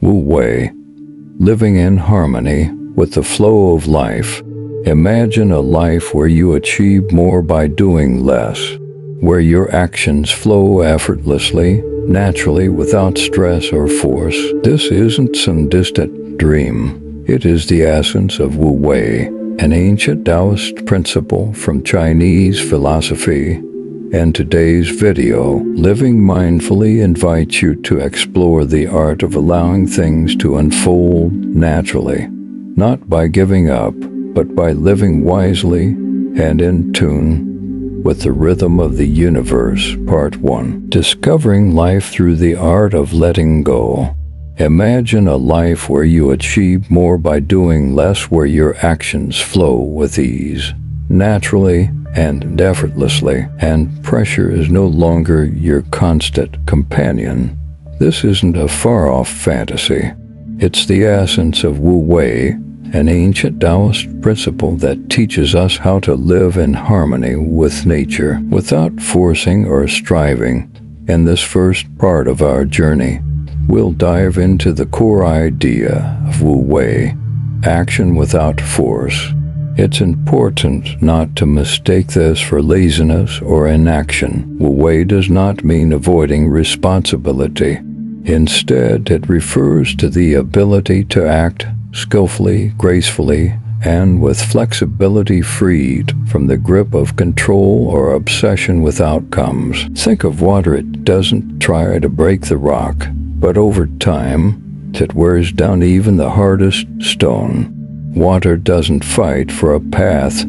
Wu Wei, living in harmony with the flow of life. Imagine a life where you achieve more by doing less, where your actions flow effortlessly, naturally, without stress or force. This isn't some distant dream. It is the essence of Wu Wei, an ancient Taoist principle from Chinese philosophy. And today's video, Living Mindfully, invites you to explore the art of allowing things to unfold naturally, not by giving up, but by living wisely and in tune with the rhythm of the universe. Part 1. Discovering life through the art of letting go. Imagine a life where you achieve more by doing less, where your actions flow with ease, naturally and effortlessly, and pressure is no longer your constant companion. This isn't a far-off fantasy. It's the essence of Wu Wei, an ancient Taoist principle that teaches us how to live in harmony with nature without forcing or striving. In this first part of our journey, we'll dive into the core idea of Wu Wei, action without force. It's important not to mistake this for laziness or inaction. Wu Wei does not mean avoiding responsibility. Instead, it refers to the ability to act skillfully, gracefully, and with flexibility, freed from the grip of control or obsession with outcomes. Think of water. It doesn't try to break the rock, but over time, it wears down even the hardest stone. Water doesn't fight for a path.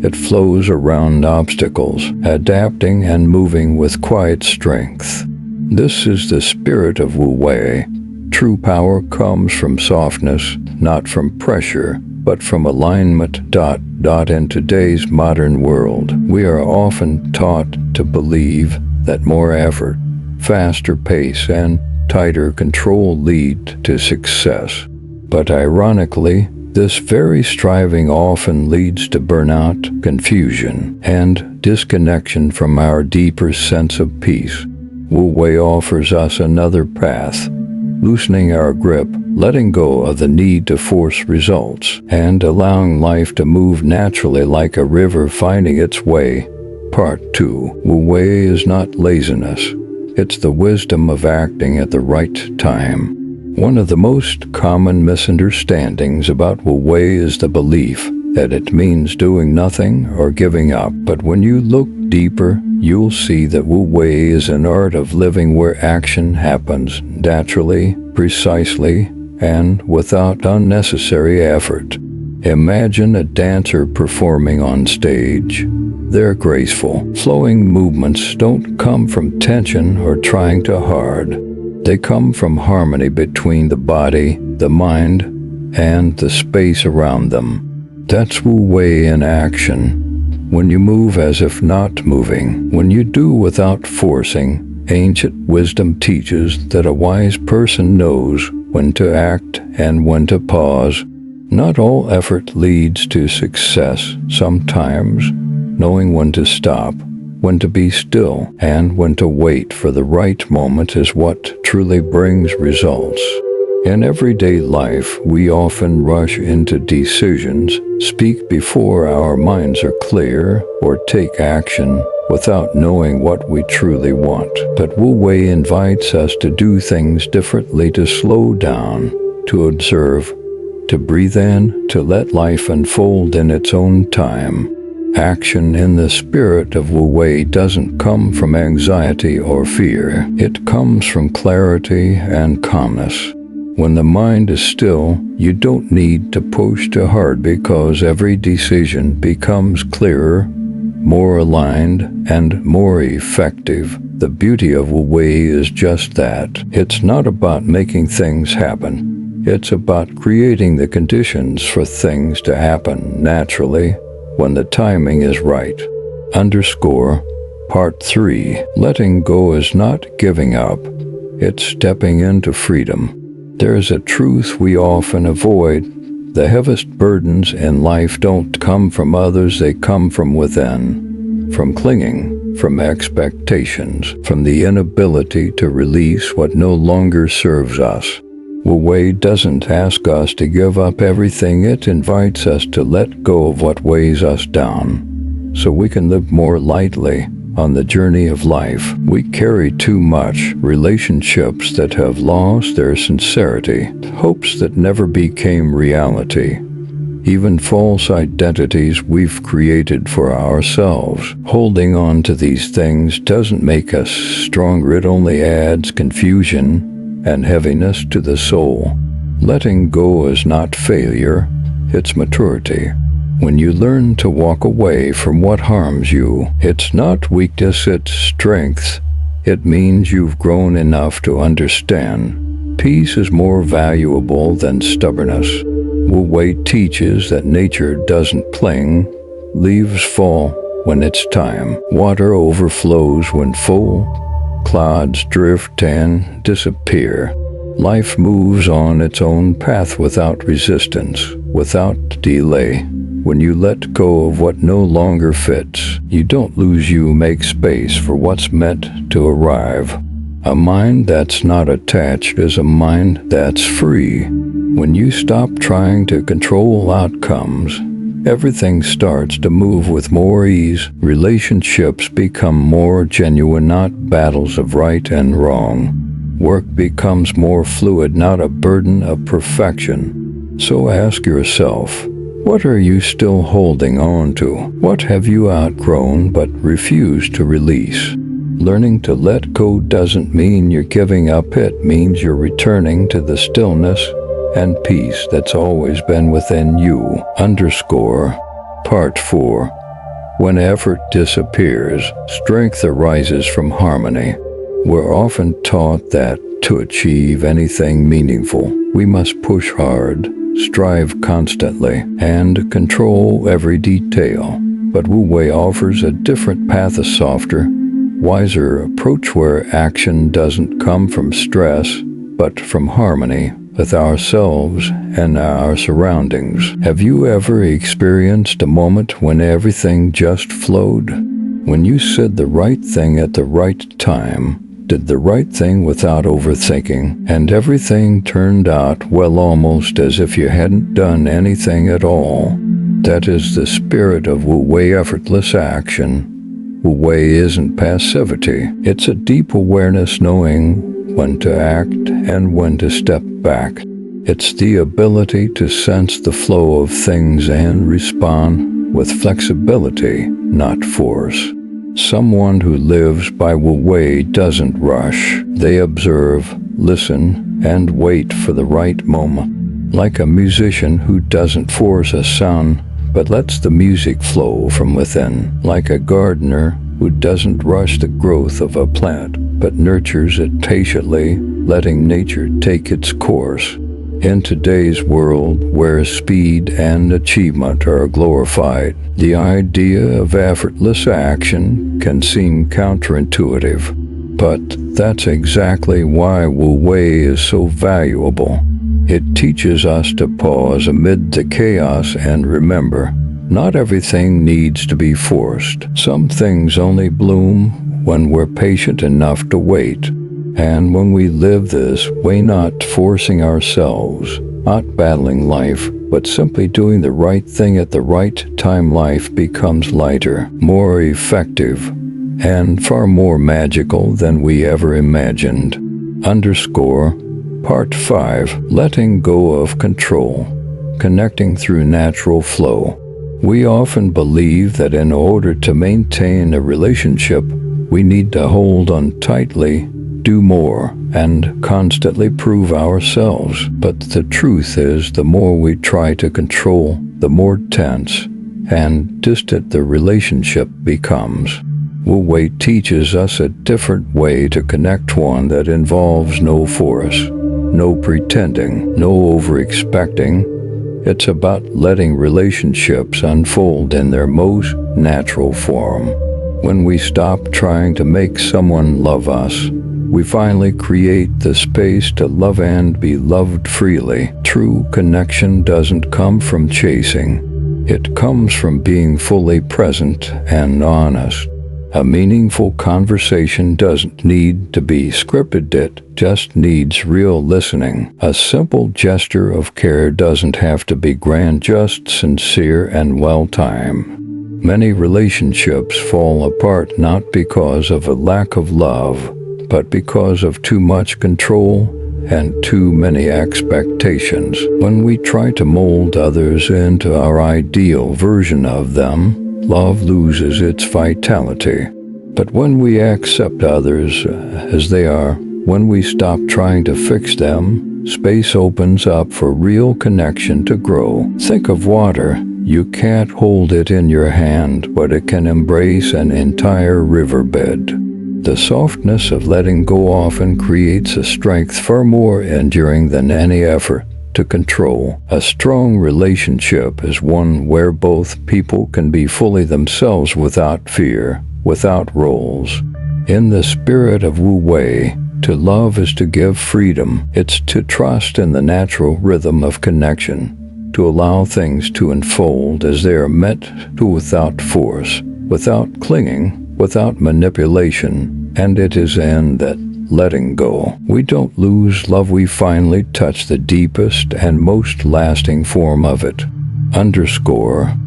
It flows around obstacles, adapting and moving with quiet strength. This is the spirit of Wu Wei. True power comes from softness, not from pressure, but from alignment. In today's modern world, we are often taught to believe that more effort, faster pace, and tighter control lead to success. But ironically, this very striving often leads to burnout, confusion, and disconnection from our deeper sense of peace. Wu Wei offers us another path, loosening our grip, letting go of the need to force results, and allowing life to move naturally like a river finding its way. Part 2. Wu Wei is not laziness. It's the wisdom of acting at the right time. One of the most common misunderstandings about Wu Wei is the belief that it means doing nothing or giving up. But when you look deeper, you'll see that Wu Wei is an art of living where action happens naturally, precisely, and without unnecessary effort. Imagine a dancer performing on stage. Their graceful, flowing movements don't come from tension or trying too hard. They come from harmony between the body, the mind, and the space around them. That's Wu Wei in action. When you move as if not moving, when you do without forcing, ancient wisdom teaches that a wise person knows when to act and when to pause. Not all effort leads to success. Sometimes, knowing when to stop, when to be still, and when to wait for the right moment is what truly brings results. In everyday life, we often rush into decisions, speak before our minds are clear, or take action without knowing what we truly want. But Wu Wei invites us to do things differently, to slow down, to observe, to breathe in, to let life unfold in its own time. Action in the spirit of Wu Wei doesn't come from anxiety or fear. It comes from clarity and calmness. When the mind is still, you don't need to push too hard because every decision becomes clearer, more aligned, and more effective. The beauty of Wu Wei is just that. It's not about making things happen. It's about creating the conditions for things to happen naturally, when the timing is right. Part 3. Letting go is not giving up. It's stepping into freedom. There's a truth we often avoid. The heaviest burdens in life don't come from others, they come from within. From clinging, from expectations, from the inability to release what no longer serves us. Wu Wei doesn't ask us to give up everything, it invites us to let go of what weighs us down, so we can live more lightly on the journey of life. We carry too much, relationships that have lost their sincerity, hopes that never became reality, even false identities we've created for ourselves. Holding on to these things doesn't make us stronger, it only adds confusion and heaviness to the soul. Letting go is not failure, it's maturity. When you learn to walk away from what harms you, it's not weakness, it's strength. It means you've grown enough to understand peace is more valuable than stubbornness. Wu Wei teaches that nature doesn't cling, leaves fall when it's time, water overflows when full, clouds drift and disappear. Life moves on its own path without resistance, without delay. When you let go of what no longer fits, you don't lose, you make space for what's meant to arrive. A mind that's not attached is a mind that's free. When you stop trying to control outcomes, everything starts to move with more ease. Relationships become more genuine, not battles of right and wrong. Work becomes more fluid, not a burden of perfection. So ask yourself, what are you still holding on to? What have you outgrown but refused to release? Learning to let go doesn't mean you're giving up, it means you're returning to the stillness and peace that's always been within you. Part 4. When effort disappears, strength arises from harmony. We're often taught that to achieve anything meaningful, we must push hard, strive constantly, and control every detail. But Wu Wei offers a different path, a softer, wiser approach where action doesn't come from stress, but from harmony with ourselves and our surroundings. Have you ever experienced a moment when everything just flowed? When you said the right thing at the right time, did the right thing without overthinking, and everything turned out well, almost as if you hadn't done anything at all? That is the spirit of Wu Wei, effortless action. Wu Wei isn't passivity, it's a deep awareness, knowing when to act and when to step back. It's the ability to sense the flow of things and respond with flexibility, not force. Someone who lives by Wu Wei doesn't rush. They observe, listen, and wait for the right moment. Like a musician who doesn't force a sound, but lets the music flow from within. Like a gardener who doesn't rush the growth of a plant, but nurtures it patiently, letting nature take its course. In today's world, where speed and achievement are glorified, the idea of effortless action can seem counterintuitive. But that's exactly why Wu Wei is so valuable. It teaches us to pause amid the chaos and remember, not everything needs to be forced. Some things only bloom when we're patient enough to wait. And when we live this way, not forcing ourselves, not battling life, but simply doing the right thing at the right time, life becomes lighter, more effective, and far more magical than we ever imagined. Part 5. Letting go of control. Connecting through natural flow. We often believe that in order to maintain a relationship, we need to hold on tightly, do more, and constantly prove ourselves. But the truth is, the more we try to control, the more tense and distant the relationship becomes. Wu Wei teaches us a different way to connect, one that involves no force, no pretending, no over-expecting. It's about letting relationships unfold in their most natural form. When we stop trying to make someone love us, we finally create the space to love and be loved freely. True connection doesn't come from chasing. It comes from being fully present and honest. A meaningful conversation doesn't need to be scripted, it just needs real listening. A simple gesture of care doesn't have to be grand, just sincere and well-timed. Many relationships fall apart not because of a lack of love, but because of too much control and too many expectations. When we try to mold others into our ideal version of them, love loses its vitality. But when we accept others as they are, when we stop trying to fix them, space opens up for real connection to grow. Think of water. You can't hold it in your hand, but it can embrace an entire riverbed. The softness of letting go often creates a strength far more enduring than any effort to control. A strong relationship is one where both people can be fully themselves without fear, without roles. In the spirit of Wu Wei, to love is to give freedom. It's to trust in the natural rhythm of connection, to allow things to unfold as they are meant to without force, without clinging, without manipulation. And it is in that letting go we don't lose love, we finally touch the deepest and most lasting form of it. Underscore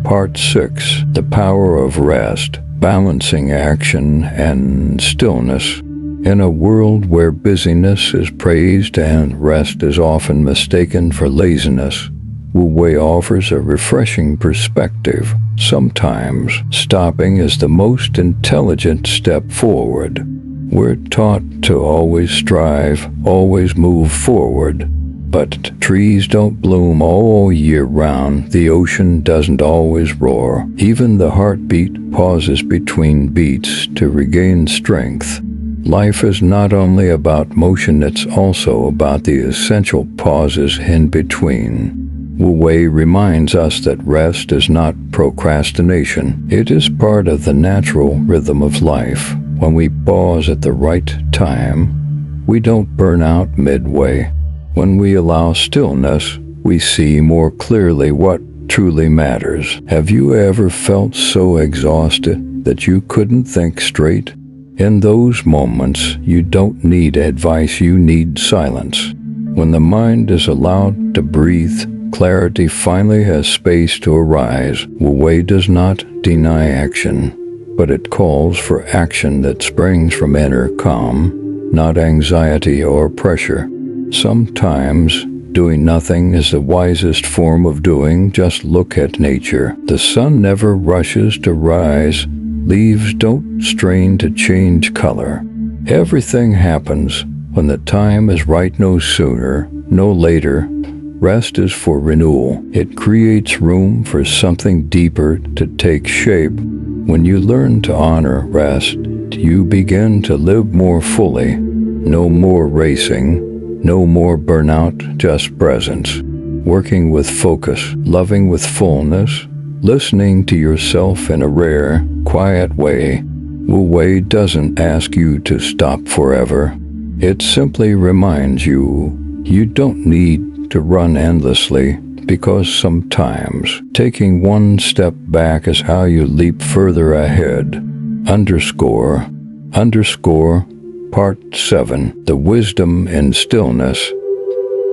Part 6. The power of rest, balancing action and stillness. In a world where busyness is praised and rest is often mistaken for laziness, Wu Wei offers a refreshing perspective. Sometimes stopping is the most intelligent step forward. We're taught to always strive, always move forward. But trees don't bloom all year round. The ocean doesn't always roar. Even the heartbeat pauses between beats to regain strength. Life is not only about motion, it's also about the essential pauses in between. Wu Wei reminds us that rest is not procrastination. It is part of the natural rhythm of life. When we pause at the right time, we don't burn out midway. When we allow stillness, we see more clearly what truly matters. Have you ever felt so exhausted that you couldn't think straight? In those moments, you don't need advice, you need silence. When the mind is allowed to breathe, clarity finally has space to arise. Wu Wei does not deny action, but it calls for action that springs from inner calm, not anxiety or pressure. Sometimes doing nothing is the wisest form of doing. Just look at nature. The sun never rushes to rise. Leaves don't strain to change color. Everything happens when the time is right, no sooner, no later. Rest is for renewal. It creates room for something deeper to take shape. When you learn to honor rest, you begin to live more fully. No more racing, no more burnout, just presence. Working with focus, loving with fullness, listening to yourself in a rare, quiet way. Wu Wei doesn't ask you to stop forever. It simply reminds you you don't need to run endlessly, because sometimes taking one step back is how you leap further ahead. Underscore Part 7. The wisdom in stillness.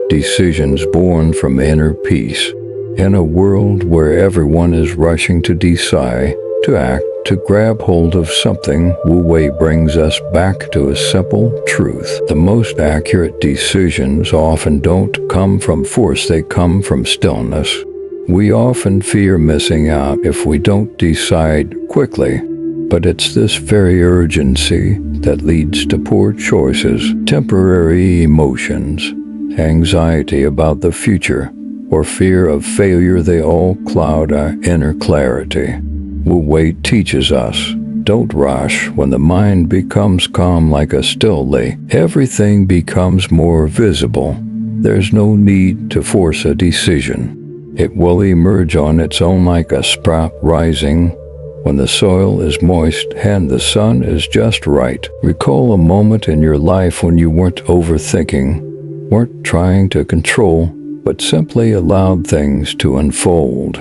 Decisions born from inner peace. In a world where everyone is rushing to decide, to act, to grab hold of something, Wu Wei brings us back to a simple truth. The most accurate decisions often don't come from force, they come from stillness. We often fear missing out if we don't decide quickly, but it's this very urgency that leads to poor choices, temporary emotions, anxiety about the future, or fear of failure. They all cloud our inner clarity. Wu Wei teaches us, don't rush. When the mind becomes calm like a still lake, everything becomes more visible. There's no need to force a decision. It will emerge on its own like a sprout rising when the soil is moist and the sun is just right. Recall a moment in your life when you weren't overthinking, weren't trying to control, but simply allowed things to unfold.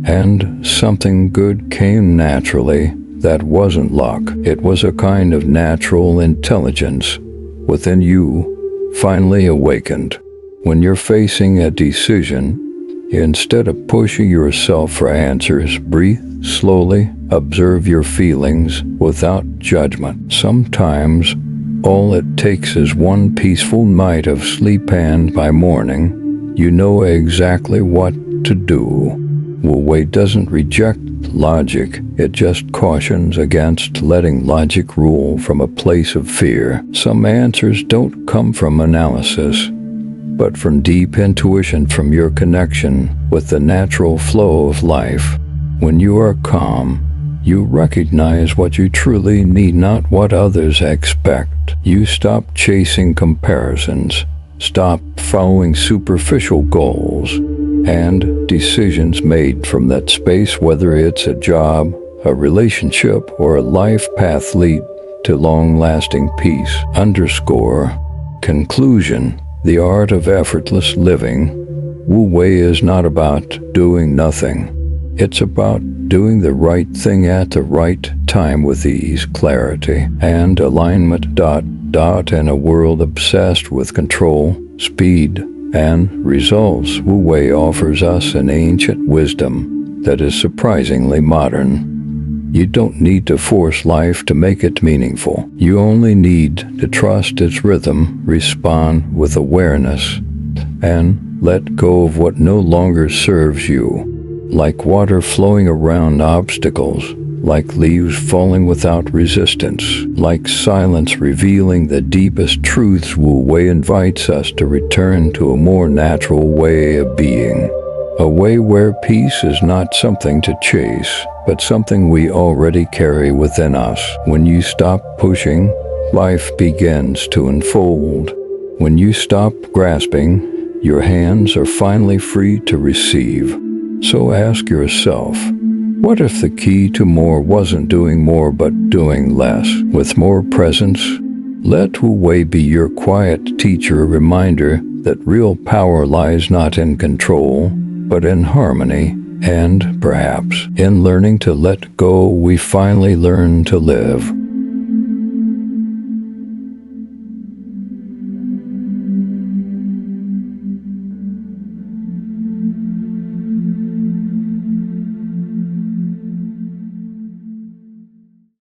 And something good came naturally. That wasn't luck. It was a kind of natural intelligence within you, finally awakened. When you're facing a decision, instead of pushing yourself for answers, breathe slowly, observe your feelings without judgment. Sometimes all it takes is one peaceful night of sleep, and by morning, you know exactly what to do. Wu Wei doesn't reject logic, it just cautions against letting logic rule from a place of fear. Some answers don't come from analysis, but from deep intuition, from your connection with the natural flow of life. When you are calm, you recognize what you truly need, not what others expect. You stop chasing comparisons, stop following superficial goals, and decisions made from that space, whether it's a job, a relationship, or a life path, lead to long-lasting peace. Conclusion. The art of effortless living. Wu Wei is not about doing nothing. It's about doing the right thing at the right time with ease, clarity, and alignment. In a world obsessed with control, speed, and results, Wu Wei offers us an ancient wisdom that is surprisingly modern. You don't need to force life to make it meaningful. You only need to trust its rhythm, respond with awareness, and let go of what no longer serves you. Like water flowing around obstacles, like leaves falling without resistance, like silence revealing the deepest truths, Wu Wei invites us to return to a more natural way of being. A way where peace is not something to chase, but something we already carry within us. When you stop pushing, life begins to unfold. When you stop grasping, your hands are finally free to receive. So ask yourself, what if the key to more wasn't doing more but doing less? With more presence, let Wu Wei be your quiet teacher, a reminder that real power lies not in control, but in harmony, and perhaps in learning to let go, we finally learn to live.